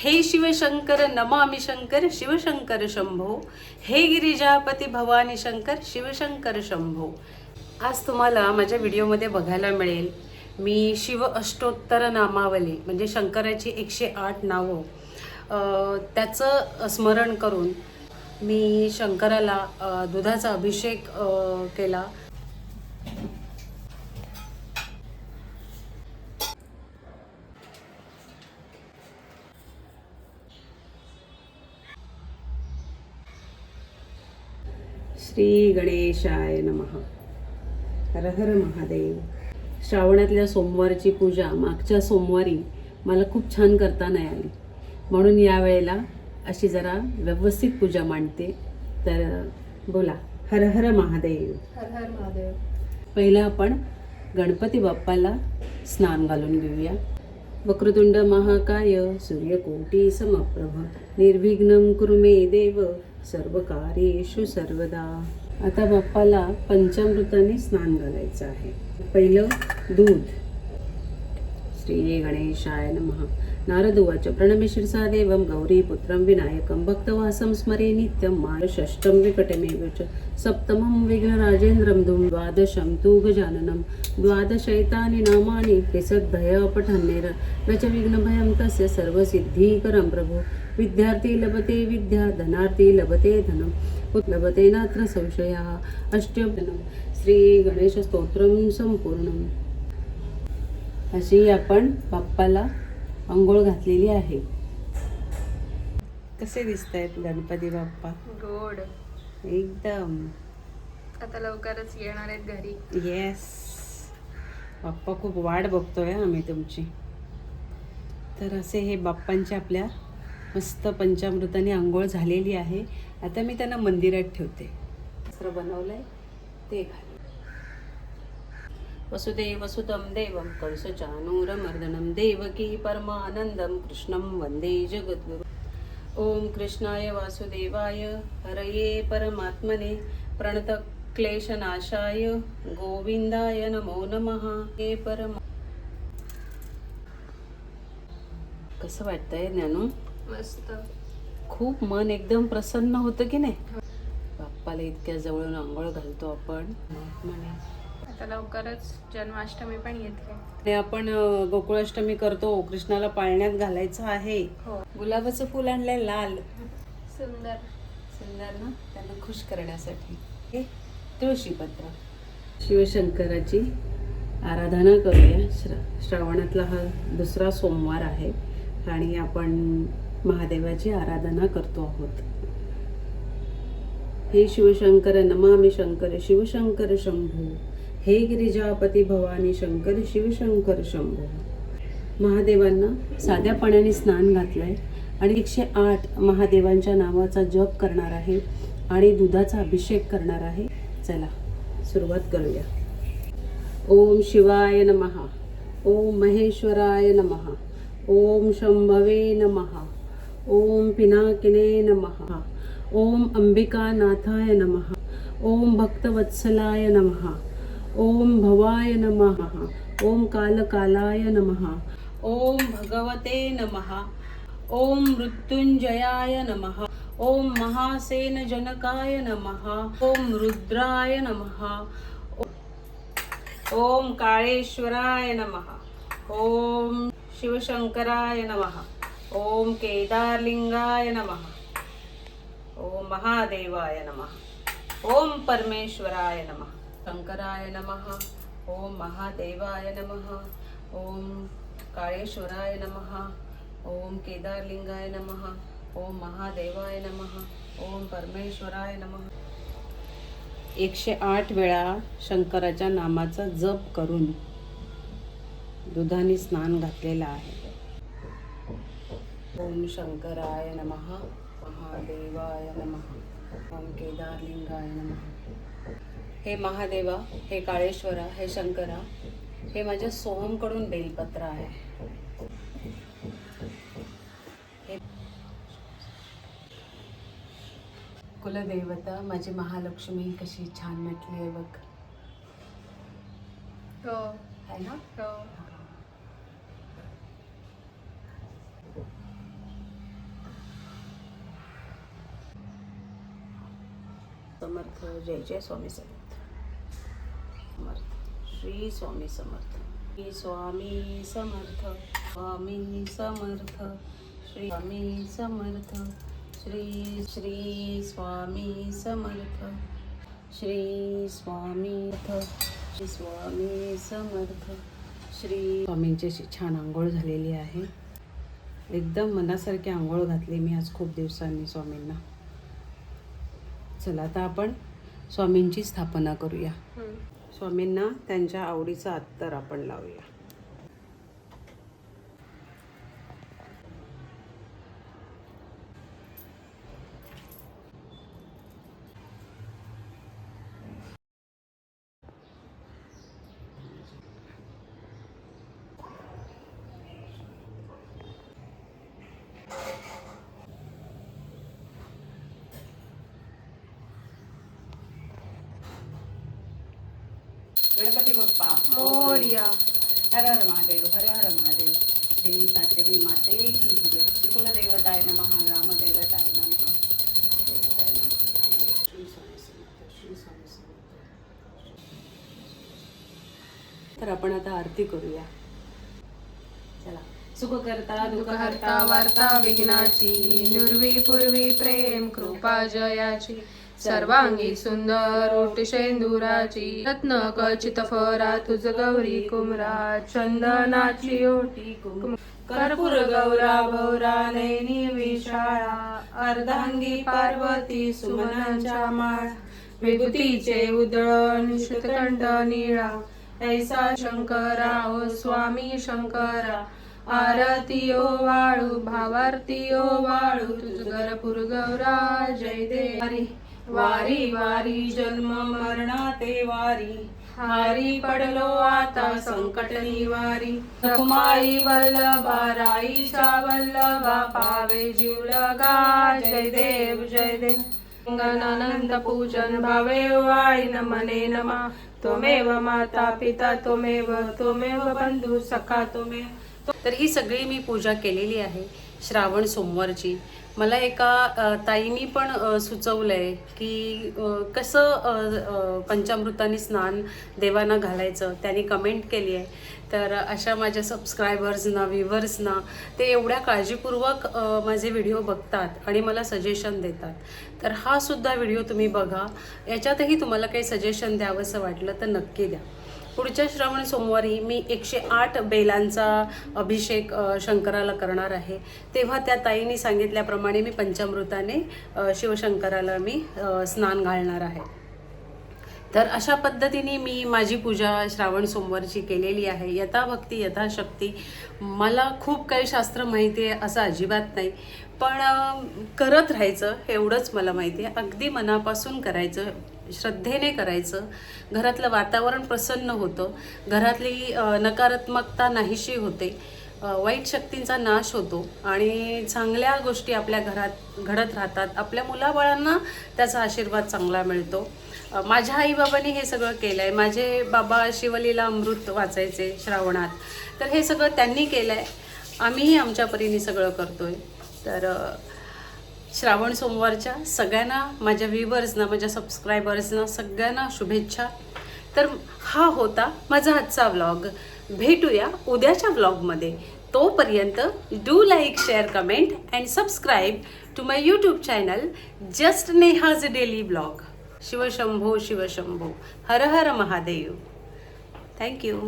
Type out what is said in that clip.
हे शिवशंकर नमामि शंकर शिवशंकर शंभो, हे गिरिजापती भवानी शंकर शिवशंकर शंभो. आज तुम्हाला माझ्या व्हिडिओमध्ये बघायला मिळेल मी शिव अष्टोत्तर नामावली म्हणजे शंकराची 108 नावं त्याचं स्मरण करून मी शंकराला दुधाचा अभिषेक केला. श्री गणेशाय नमः. हर हर महादेव. श्रावणातल्या सोमवारची पूजा मागच्या सोमवारी मला खूप छान करता नाही आली, म्हणून यावेळेला अशी जरा व्यवस्थित पूजा मांडते. तर बोला हर हर महादेव. हर हर महादेव. पहिलं आपण गणपती बाप्पाला स्नान घालून घेऊया. वक्रतुंड महाकाय सूर्यकोटी समप्रभ निर्विघ्नं कुरु मे देव सर्वकार्येषु सर्वदा. आता बाप्पाला पंचामृताने स्नान घालायचं आहे. पहिलं दूध. श्री गणेशाय नमः. नारद उवाच प्रणम्य शिरसा देवं गौरीपुत्रं विनायकं भक्तवासं स्मरे नित्यं षष्ठं विकटमेव च सप्तमं विघ्नराजेन्द्रं द्वादशं तु गजाननं द्वादशैतानि नामानि त्रिसद्धया पठन्नेर न च विघ्नभयं तस्य सर्वसिद्धिकरं प्रभो. विद्यार्थी लभते विद्या धनार्थी लभते धनं लभते नात्र संशयः. अष्टभनं श्री गणेश स्तोत्रं संपूर्णं. अशी आपण बाप्पाला अंघोळ घातलेली आहे. कसे दिसत आहेत गणपती बाप्पा? गोड. एकदम. आता लवकरच येणार आहेत घरी. येस. बाप्पा खूप वाट बघतोय आम्ही तुमची. तर असे हे बाप्पांच्या आपल्या मस्त पंचामृताने अंघोळ झालेली आहे. आता मी त्यांना मंदिरात ठेवते. वस्त्र बनवलंय ते घाल. वसुदेव सुतं देवं कंसचानूरमर्दनं देवकी परमानंदं कृष्णं वंदे जगद्गुरु. ओम कृष्णाय वासुदेवाय हरये परमात्मने प्रणतक्लेशनाशाय गोविंदाय नमो नमः. हे परम. कसं वाटतंय ज्ञानू? मस्त. खूप मन एकदम प्रसन्न होतं की नाही? बाप्पाला इतक्या जवळून अंघोळ घालतो आपण. आता लवकरच जन्माष्टमी पण येते. ते आपण गोकुळाष्टमी करतो. कृष्णाला पाळण्यात घालायचं आहे. हो. गुलाबाचं फुल आणलंय लाल. सुंदर सुंदर ना, त्यांना खुश करण्यासाठी. हे तुळशीपत्र. शिवशंकराची आराधना करूया. श्रावणातला हा दुसरा सोमवार आहे आणि आपण महादेवाची आराधना करतो आहोत. हे शिवशंकर नमामि शंकर शिवशंकर शंभो, हे गिरिजापती भवानी शंकर शिवशंकर शंभो. महादेवांना साध्या पाण्याने स्नान घातलंय आणि 108 महादेवांच्या नावाचा जप करणार आहे आणि दुधाचा अभिषेक करणार आहे. चला सुरुवात करूया. ओम शिवाय नमः. ओम महेश्वराय नमः. ओम शंभवे नमः. ओम पिनाकिने नमः. ओम अंबिकानाथाय नमः. ओम भक्तवत्सलाय नमः. ओम भवाय नमः. ओम कालकालाय नमः. ओम भगवते नमः. ओम मृत्युंजयाय नमः. ओम महासेनजनकाय नमः. ओम रुद्राय नमः. ओम काळेश्वराय नमः. ओम शिवशंकराय नमः. ओम केदारलिंगाय नमः. ओम महादेवाय नमः. ओम परमेश्वराय नमः. शंकराय नमः. ओम महादेवाय नमः. ओम काळेश्वराय नमः. ओम केदारलिंगाय नमः. ओम महादेवाय नमः. ओम परमेश्वराय नमः. 108 वेळा शंकराच्या नामाचा जप करून दुधाने स्नान घातलेलं आहे. ओम शंकराय नमः. महादेवाय नमः. ओम केदारलिंगाय नमः. हे महादेवा, हे काळेश्वरा, हे शंकरा, हे माझ्या सोहमकडून बेलपत्र आहे. कुलदेवता माझी महालक्ष्मी कशी छान म्हटली आहे बघ. हो है ना? हो. समर्थ. जय जय स्वामी समर्थ. श्री स्वामी समर्थ. श्री स्वामी समर्थ. स्वामी समर्थ. श्री स्वामी समर्थ. श्री श्री स्वामी समर्थ. श्री स्वामी श्री स्वामी समर्थ. श्री स्वामींची अशी छान आंघोळ झालेली आहे. एकदम मनासारखी आंघोळ घातली मी आज खूप दिवसांनी स्वामींना. चला आता आपण स्वामींची स्थापना करूया. स्वामींना त्यांच्या आवडीचा अत्तर आपण लावूया. गणपती बाप्पा मोरया. हर हर महादेव. हर हर महादेव. श्री सातेरी माते की जय. कुलदेवताय नमः. ग्रामदेवताय नमः. देवताय नमः. श्री स्वामी समर्थ. श्री स्वामी समर्थ. तर आपण आता आरती करूया. चला. सुख करता दुःख दुःखहर्ता वार्ता विघ्नाची, नुर्वी पूर्वी प्रेम कृपा जयाची, सर्वांगी सुंदर ओटी शेंदुराची, रत्न कचित फरा तुझ गौरी कुमरा, चंदनाची ओटी कर्पूर गौरा भौरा नयनी विशाळा, अर्धांगी पार्वती सुमनांच्या माळ, विभूतीचे उदळण श्रुतकंठ निळा, ऐसा शंकरा ओ स्वामी शंकरा, आरती ओ वाळू भावारती ओ वाळू, तुझ गरपूर गौरा जय देवारी, वारी वारी जन्म मरणाते वारी, हारी पडलो आता संकट निवारी, रखुमाई वल्लभा राईच्या वल्लभा, पावे जीव लगा जय देव जय देव, गणानंद पूजन भावे वाळी नमने नमा, त्वमेव माता पिता त्वमेव बंधू सखा त्वमेव. तर ही सगळी मी पूजा केलेली आहे श्रावण सोमवारची. मला एका ताईनी पण सुचवलंय की कसं पंचामृताने स्नान देवांना घालायचं. त्यांनी कमेंट केली आहे. तर अशा माझ्या सबस्क्रायबर्सना व्ह्युअर्सना ते एवढ्या काळजीपूर्वक माझे व्हिडिओ बघतात आणि मला सजेशन देतात. तर हा सुद्धा व्हिडिओ तुम्ही बघा. याच्यातही तुम्हाला काही सजेशन द्यावंसं वाटलं तर नक्की द्या. पुढच्या श्रावण सोमवारी मी 108 बेलांचा अभिषेक शंकराला करणार आहे. तेव्हा त्या ताईंनी सांगितल्याप्रमाणे मी पंचामृताने शिवशंकराला मी स्नान घालणार आहे. तर अशा पद्धतीने मी माझी पूजा श्रावण सोमवारची केलेली आहे. यथाभक्ती यथाशक्ती. मला खूप काही शास्त्र माहिती आहे असं अजिबात नाही, पण करत राहायचं एवढंच मला माहिती आहे. अगदी मनापासून करायचं, श्रद्धेने करायचं. घरातलं वातावरण प्रसन्न होतं, घरातली नकारात्मकता नाहीशी होते, वाईट शक्तींचा नाश होतो आणि चांगल्या गोष्टी आपल्या घरात घडत राहतात. आपल्या मुलाबाळांना त्याचा आशीर्वाद चांगला मिळतो. माझ्या आईबाबांनी हे सगळं केलं आहे. माझे बाबा शिवलीला अमृत वाचायचे श्रावणात, तर हे सगळं त्यांनी केलं आहे. आम्हीही आमच्या परीने सगळं करतो आहे. तर श्रावण सोमवारच्या सगळ्यांना, माझ्या व्ह्युअर्सना, माझ्या सबस्क्रायबर्सना सगळ्यांना शुभेच्छा. तर हा होता माझा आजचा व्लॉग. भेटूया उद्याच्या व्लॉगमध्ये. तोपर्यंत do like, share, comment and subscribe to my YouTube channel just Neha's daily blog. Shivshambho Shivshambho. Har Har Mahadev. Thank you.